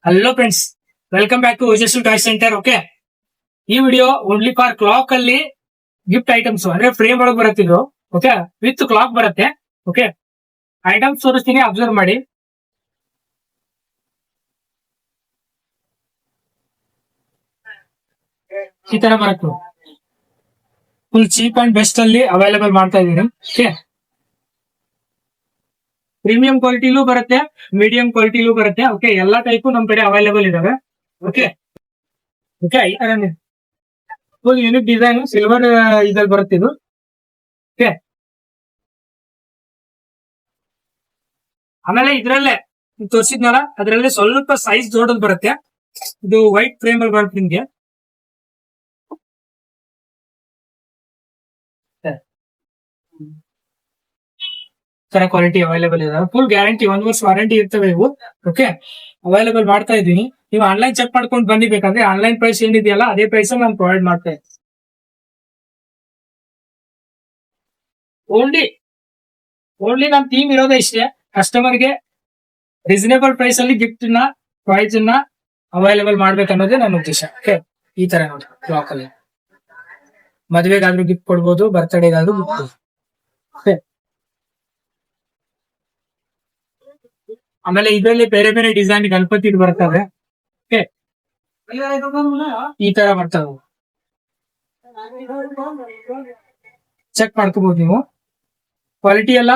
Hello friends, welcome back to Ojaswi toy centre. Okay, ಈ video only for clock ಅಲ್ಲಿ gift items ಅಂದ್ರೆ frame ಒಳಗೆ ಬರುತ್ತಿದ್ರು. ಓಕೆ, ವಿತ್ ಕ್ಲಾಕ್ ಬರುತ್ತೆ. ಓಕೆ, ಐಟಮ್ಸ್ ತೋರಿಸ್ತೀನಿ, ಅಬ್ಸರ್ವ್ ಮಾಡಿ. ಈ ತರ ಬರುತ್ತೆ. ಫುಲ್ ಚೀಪ್ ಅಂಡ್ ಬೆಸ್ಟ್ ಅಲ್ಲಿ ಅವೈಲೇಬಲ್ ಮಾಡ್ತಾ ಇದೀನಿ. ಓಕೆ, ಪ್ರೀಮಿಯಂ ಕ್ವಾಲಿಟಿಲೂ ಬರುತ್ತೆ, ಮೀಡಿಯಂ ಕ್ವಾಲಿಟಿಲೂ ಬರುತ್ತೆ. ಓಕೆ, ಎಲ್ಲಾ ಟೈಪು ನಮ್ ಕಡೆ ಅವೈಲೇಬಲ್ ಇದಾವೆ. ಓಕೆ ಓಕೆ ಈ ತರ ಫುಲ್ ಯೂನಿಕ್ ಡಿಸೈನ್ ಸಿಲ್ವರ್ ಇದ್ರಲ್ಲಿ ಬರುತ್ತೆ ಇದು. ಓಕೆ, ಆಮೇಲೆ ಇದ್ರಲ್ಲೇ ತೋರಿಸಿದ್ನಲ್ಲ, ಅದ್ರಲ್ಲೇ ಸ್ವಲ್ಪ ಸೈಜ್ ದೊಡ್ಡದು ಬರುತ್ತೆ. ಇದು ವೈಟ್ ಫ್ರೇಮ್ ಅಲ್ಲಿ ಬರುತ್ತೆ ನಿಮ್ಗೆ. ತರ ಕ್ವಾಲಿಟಿ ಅವೈಲೇಬಲ್ ಇದೆ. ಫುಲ್ ಗ್ಯಾರಂಟಿ, 1 ವರ್ಷ ವಾರಂಟಿ ಇರ್ತವೆ ಇವು. ಓಕೆ, ಅವೈಲೇಬಲ್ ಮಾಡ್ತಾ ಇದೀನಿ. ನೀವು ಆನ್ಲೈನ್ ಚೆಕ್ ಮಾಡ್ಕೊಂಡು ಬನ್ನಿ. ಬೇಕಂದ್ರೆ ಆನ್ಲೈನ್ ಪ್ರೈಸ್ ಏನಿದೆಯಲ್ಲ ಅದೇ ಪ್ರೈಸ್ ನಾನು ಪ್ರೊವೈಡ್ ಮಾಡ್ತಾ ಇದ್ದೀನಿ. ಓನ್ಲಿ ಓನ್ಲಿ ನನ್ನ ಥೀಮ್ ಇರೋದೇ ಇಷ್ಟೇ, ಕಸ್ಟಮರ್ಗೆ ರೀಸನೇಬಲ್ ಪ್ರೈಸ್ ಅಲ್ಲಿ ಗಿಫ್ಟ್ ನ ಪ್ರೈಸ್ ನ ಅವೈಲೇಬಲ್ ಮಾಡ್ಬೇಕನ್ನೋದೇ ನನ್ನ ಉದ್ದೇಶ. ಓಕೆ, ಈ ತರ ನೋಡಿ ಕ್ಲಾಕ್ ಅಲ್ಲಿ ಮದ್ವೆಗಾದ್ರೂ ಗಿಫ್ಟ್ ಕೊಡ್ಬೋದು, ಬರ್ತ್ಡೇಗಾದ್ರೂ ಗಿಫ್ಟ್. ಓಕೆ, ಆಮೇಲೆ ಇದರಲ್ಲಿ ಬೇರೆ ಬೇರೆ ಡಿಸೈನ್ ಗಣಪತಿ ಬರ್ತವೆ. ಓಕೆ, ಈ ತರ ಬರ್ತವೆ, ಚೆಕ್ ಮಾಡ್ಕೋಬಹುದು ನೀವು. ಕ್ವಾಲಿಟಿ ಎಲ್ಲ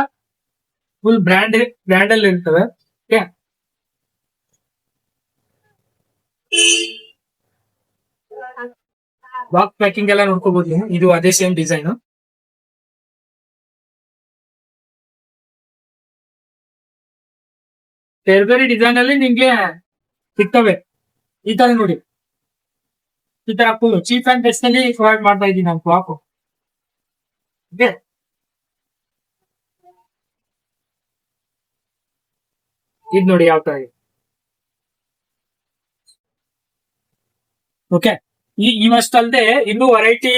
ಫುಲ್ ಬ್ರ್ಯಾಂಡ್ ಅಲ್ಲಿ ಇರ್ತವೆ. ಓಕೆ, ಬಾಕ್ಸ್ ಪ್ಯಾಕಿಂಗ್ ಎಲ್ಲ ನೋಡ್ಕೋಬಹುದು ನೀವು. ಇದು ಅದೇ ಸೇಮ್ ಡಿಸೈನ್. ಬೇರೆ ಬೇರೆ ಡಿಸೈನ್ ಅಲ್ಲಿ ನಿಮ್ಗೆ ಸಿಗ್ತವೆ. ಈ ತರ ನೋಡಿ, ಈ ತರ ಚೀಪ್ ಅಂಡ್ ಬೆಸ್ಟ್ ಅಲ್ಲಿ ಪ್ರೊವೈಡ್ ಮಾಡ್ತಾ ಇದ್ದೀನಿ ನಾನು ಕ್ಲಾಕ್. ಓಕೆ, ಇದು ನೋಡಿ ಯಾವ ತರ ಇದೆ. ಓಕೆ, ಇವಷ್ಟು ಅಲ್ಲದೆ ಇನ್ನೂ ವೆರೈಟಿ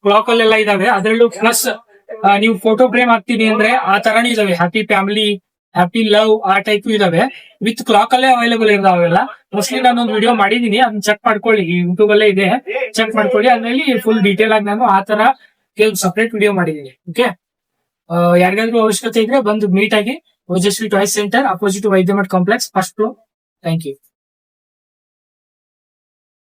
ಕ್ಲಾಕ್ ಅಲ್ಲೆಲ್ಲ ಇದಾವೆ. ಅದರಲ್ಲೂ ಪ್ಲಸ್ ನೀವು ಫೋಟೋ ಫ್ರೇಮ್ ಹಾಕ್ತೀನಿ ಅಂದ್ರೆ ಆ ತರಾನು ಇದಾವೆ. ಹ್ಯಾಪಿ ಫ್ಯಾಮಿಲಿ, ಹ್ಯಾಪಿ ಲವ್, ಆ ಟೈಪ್ ಇದಾವೆ. ವಿತ್ ಕ್ಲಾಕ್ ಅಲ್ಲೇ ಅವೈಲೇಬಲ್ ಇದಾವೆಲ್ಲ. ಮೋಸ್ಟ್ಲಿ ನಾನೊಂದು ವಿಡಿಯೋ ಮಾಡಿದೀನಿ, ಅದನ್ನ ಚೆಕ್ ಮಾಡ್ಕೊಳ್ಳಿ. ಯೂಟ್ಯೂಬ್ ಅಲ್ಲೇ ಇದೆ, ಚೆಕ್ ಮಾಡ್ಕೊಳ್ಳಿ. ಅದ್ರಲ್ಲಿ ಫುಲ್ ಡೀಟೇಲ್ ಆಗಿ ನಾನು ಆ ತರ ಸಪರೇಟ್ ವಿಡಿಯೋ ಮಾಡಿದೀನಿ. ಓಕೆ, ಯಾರಿಗಾದ್ರೂ ಅವಶ್ಯಕತೆ ಇದ್ರೆ ಬಂದು ಮೀಟ್ ಆಗಿ. Ojaswi toys centre, opposite Vaidyamath complex, first floor. Thank you.